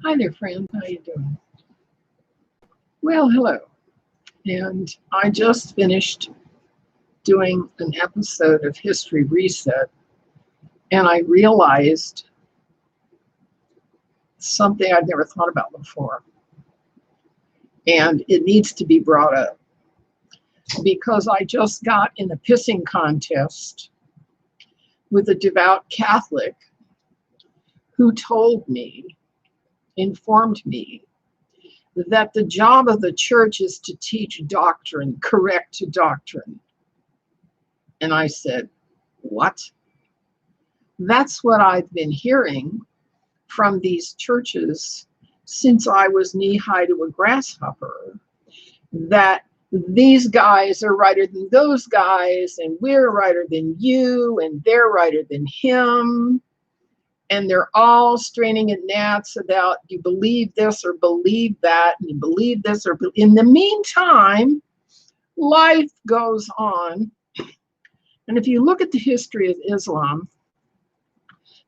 Hi there, friend. How you doing? Well, hello. And I just finished doing an episode of History Reset, and I realized something I'd never thought about before, and it needs to be brought up because I just got in a pissing contest with a devout Catholic who informed me, that the job of the church is to teach doctrine, correct doctrine. And I said, what? That's what I've been hearing from these churches since I was knee high to a grasshopper, that these guys are righter than those guys, and we're righter than you, and they're righter than him. And they're all straining at gnats about, you believe this or believe that, and you believe this or in the meantime, life goes on. And if you look at the history of Islam,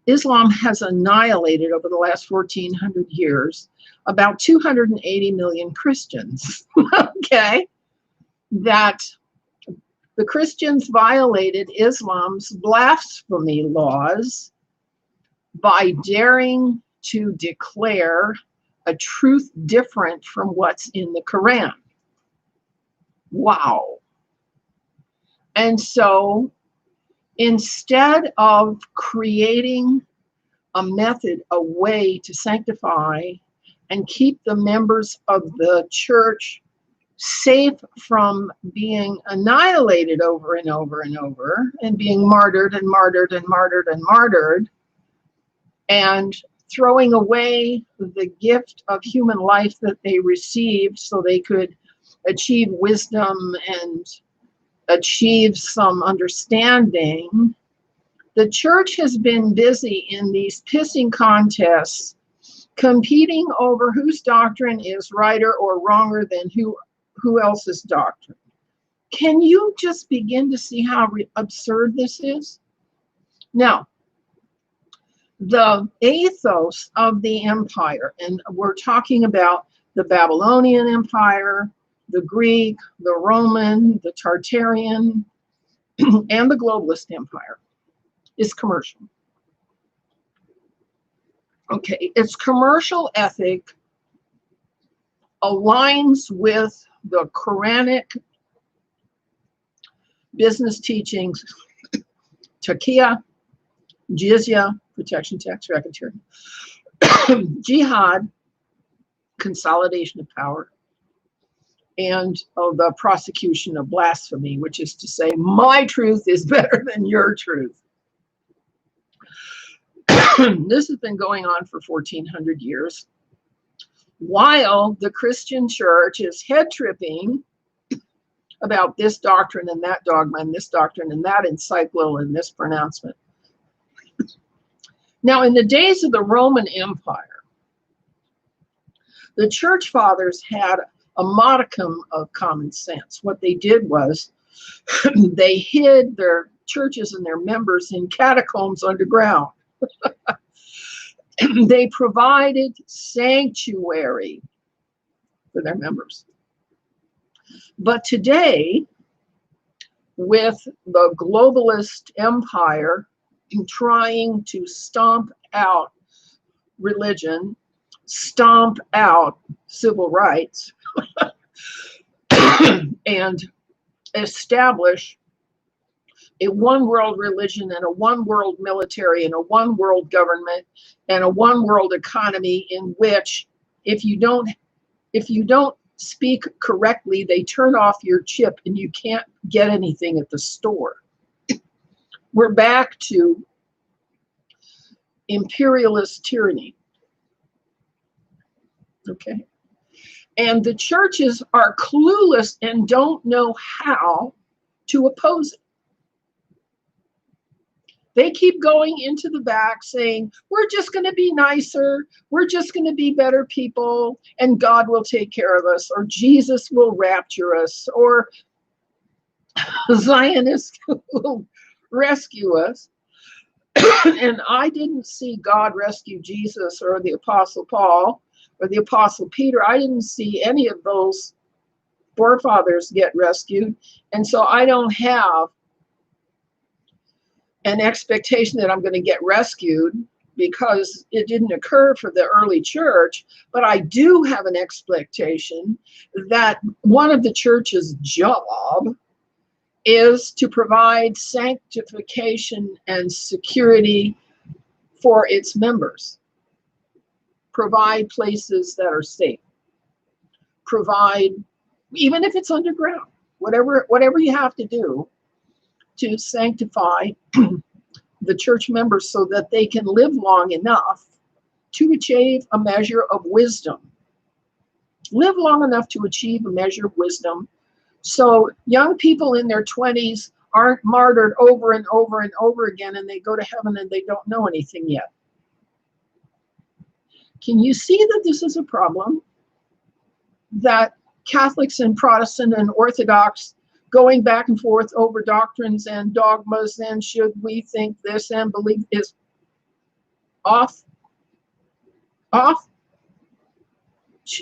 Islam has annihilated over the last 1400 years about 280 million Christians. Okay, that the Christians violated Islam's blasphemy laws by daring to declare a truth different from what's in the Quran. Wow. And so instead of creating a method, a way to sanctify and keep the members of the church safe from being annihilated over and over and over, and being martyred and martyred and martyred and martyred, and throwing away the gift of human life that they received so they could achieve wisdom and achieve some understanding, the church has been busy in these pissing contests, competing over whose doctrine is righter or wronger than who else's doctrine. Can you just begin to see how absurd this is? Now, the ethos of the empire, and we're talking about the Babylonian Empire, the Greek, the Roman, the Tartarian, and the globalist empire, is commercial. Okay, its commercial ethic aligns with the Quranic business teachings: taqiyya, jizya, protection, tax, racketeering, jihad, consolidation of power, and the prosecution of blasphemy, which is to say, my truth is better than your truth. This has been going on for 1400 years, while the Christian church is head tripping about this doctrine and that dogma and this doctrine and that encyclo and this pronouncement. Now, in the days of the Roman Empire, the church fathers had a modicum of common sense. What they did was they hid their churches and their members in catacombs underground. They provided sanctuary for their members. But today, with the globalist empire trying to stomp out religion, stomp out civil rights, and establish a one world religion and a one world military and a one world government and a one world economy, in which if you don't speak correctly, they turn off your chip and you can't get anything at the store. We're back to imperialist tyranny. Okay. And the churches are clueless and don't know how to oppose it. They keep going into the back saying, we're just going to be nicer, we're just going to be better people, and God will take care of us, or Jesus will rapture us, or Zionists will rescue us. And I didn't see God rescue Jesus or the Apostle Paul or the Apostle Peter. I didn't see any of those forefathers get rescued. And so I don't have an expectation that I'm going to get rescued because it didn't occur for the early church. But I do have an expectation that one of the church's job is to provide sanctification and security for its members, provide places that are safe, provide, even if it's underground, whatever you have to do to sanctify the church members so that they can live long enough to achieve a measure of wisdom. Live long enough to achieve a measure of wisdom so young people in their 20s aren't martyred over and over and over again, and they go to heaven and they don't know anything yet. Can you see that this is a problem? That Catholics and Protestant and Orthodox going back and forth over doctrines and dogmas and should we think this and believe is off.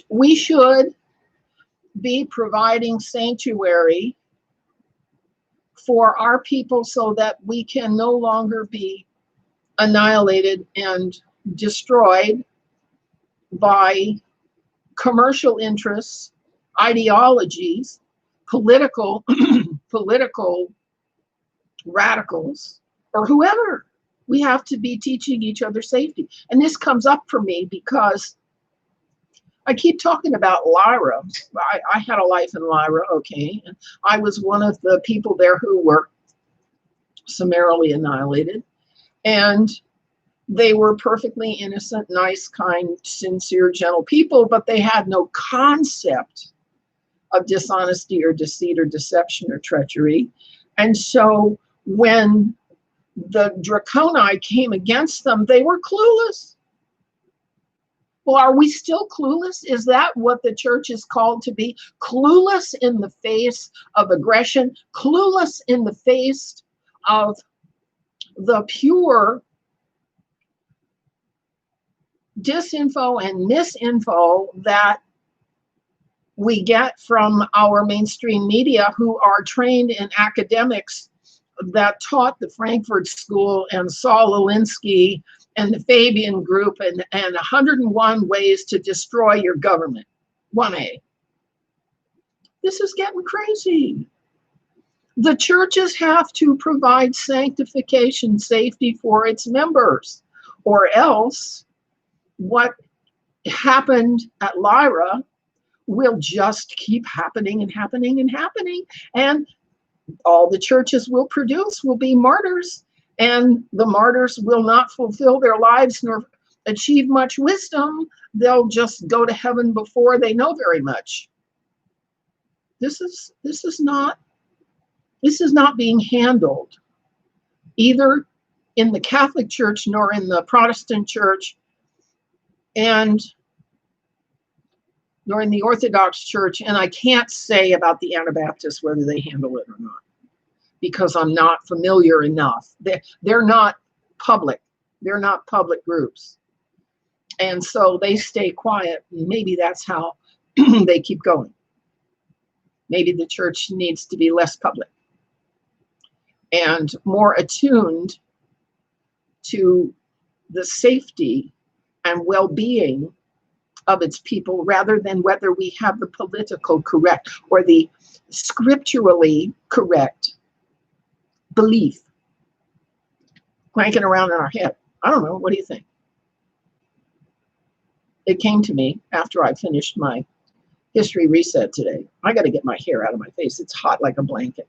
We should be providing sanctuary for our people so that we can no longer be annihilated and destroyed by commercial interests, ideologies, political radicals, or whoever. We have to be teaching each other safety. And this comes up for me because I keep talking about Lyra. I had a life in Lyra, okay, and I was one of the people there who were summarily annihilated. And they were perfectly innocent, nice, kind, sincere, gentle people, but they had no concept of dishonesty or deceit or deception or treachery. And so when the Draconi came against them, they were clueless. Well, are we still clueless? Is that what the church is called to be? Clueless in the face of aggression, clueless in the face of the pure disinfo and misinfo that we get from our mainstream media, who are trained in academics that taught the Frankfurt School and Saul Alinsky and the Fabian Group and 101 ways to destroy your government. 1A. This is getting crazy. The churches have to provide sanctification, safety for its members, or else what happened at Lyra will just keep happening and happening and happening. And all the churches will produce will be martyrs, and the martyrs will not fulfill their lives nor achieve much wisdom. They'll just go to heaven before they know very much. This is not being handled either in the Catholic Church nor in the Protestant Church, and nor in the Orthodox Church. And I can't say about the Anabaptists whether they handle it or not, because I'm not familiar enough. They're not public. They're not public groups. And so they stay quiet. Maybe that's how they keep going. Maybe the church needs to be less public and more attuned to the safety and well-being of its people, rather than whether we have the political correct or the scripturally correct belief cranking around in our head. I don't know. What do you think? It came to me after I finished my history reset today. I got to get my hair out of my face. It's hot like a blanket.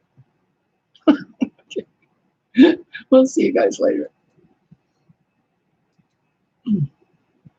We'll see you guys later.